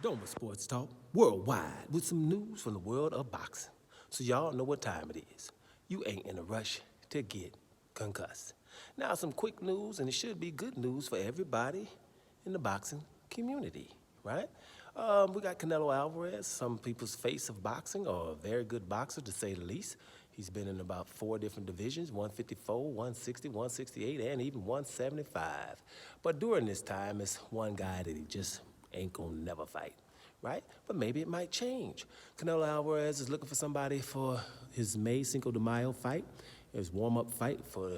Doma Sports Talk worldwide with some news from the world of boxing. So y'all know what time it is. You ain't in a rush to get concussed. Now some quick news, and it should be good news for everybody in the boxing community, right? We got Canelo Alvarez, some people's face of boxing, or a very good boxer to say the least. He's been in about 4 different divisions, 154, 160, 168, and even 175. But during this time, it's one guy that he just ain't gonna never fight, right? But maybe it might change. Canelo Alvarez is looking for somebody for his May Cinco de Mayo fight, his warm-up fight for,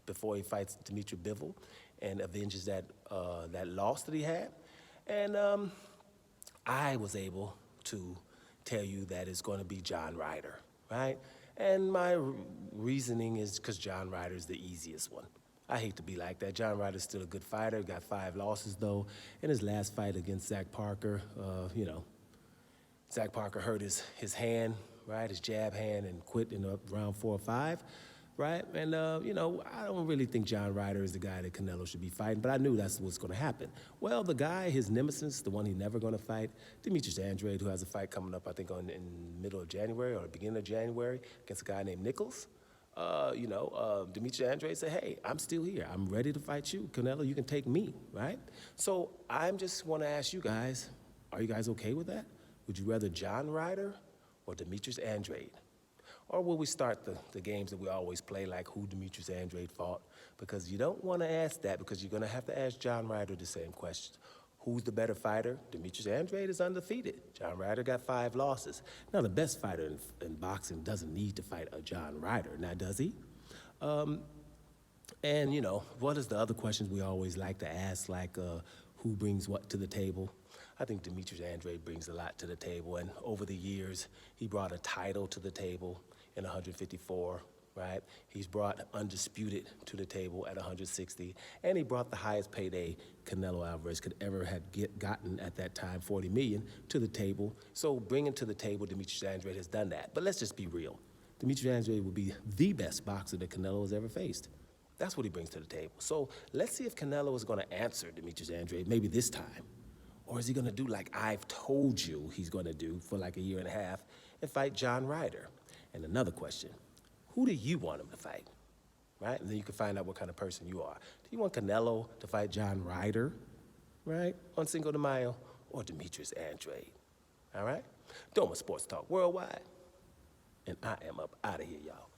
before he fights Demetrius Bivol and avenges that loss that he had. And I was able to tell you that it's going to be John Ryder, right? And my reasoning is because John Ryder is the easiest one. I hate to be like that. John Ryder's still a good fighter. Got 5 losses, though. In his last fight against Zach Parker, Zach Parker hurt his hand, right, his jab hand, and quit in round 4 or 5, right? And, I don't really think John Ryder is the guy that Canelo should be fighting, but I knew that's what's going to happen. Well, the guy, his nemesis, the one he's never going to fight, Demetrius Andrade, who has a fight coming up, I think, in middle of January or the beginning of January against a guy named Nichols. Demetrius Andrade said, hey, I'm still here. I'm ready to fight you. Canelo, you can take me, right? So I just want to ask you guys, are you guys okay with that? Would you rather John Ryder or Demetrius Andrade? Or will we start the games that we always play, like who Demetrius Andrade fought? Because you don't want to ask that, because you're going to have to ask John Ryder the same questions. Who's the better fighter? Demetrius Andrade is undefeated. John Ryder got 5 losses. Now, the best fighter in boxing doesn't need to fight a John Ryder. Now, does he? What is the other questions we always like to ask, like who brings what to the table? I think Demetrius Andrade brings a lot to the table, and over the years, he brought a title to the table in 154, right? He's brought undisputed to the table at 160, and he brought the highest payday Canelo Alvarez could ever have gotten at that time, $40 million, to the table. So bringing to the table, Demetrius Andrade has done that. But let's just be real. Demetrius Andrade will be the best boxer that Canelo has ever faced. That's what he brings to the table. So let's see if Canelo is going to answer Demetrius Andrade, maybe this time. Or is he going to do like I've told you he's going to do for like a year and a half and fight John Ryder? And another question, who do you want him to fight, right? And then you can find out what kind of person you are. Do you want Canelo to fight John Ryder, right, on Cinco de Mayo, or Demetrius Andrade, all right? Doma Sports Talk worldwide, and I am up out of here, y'all.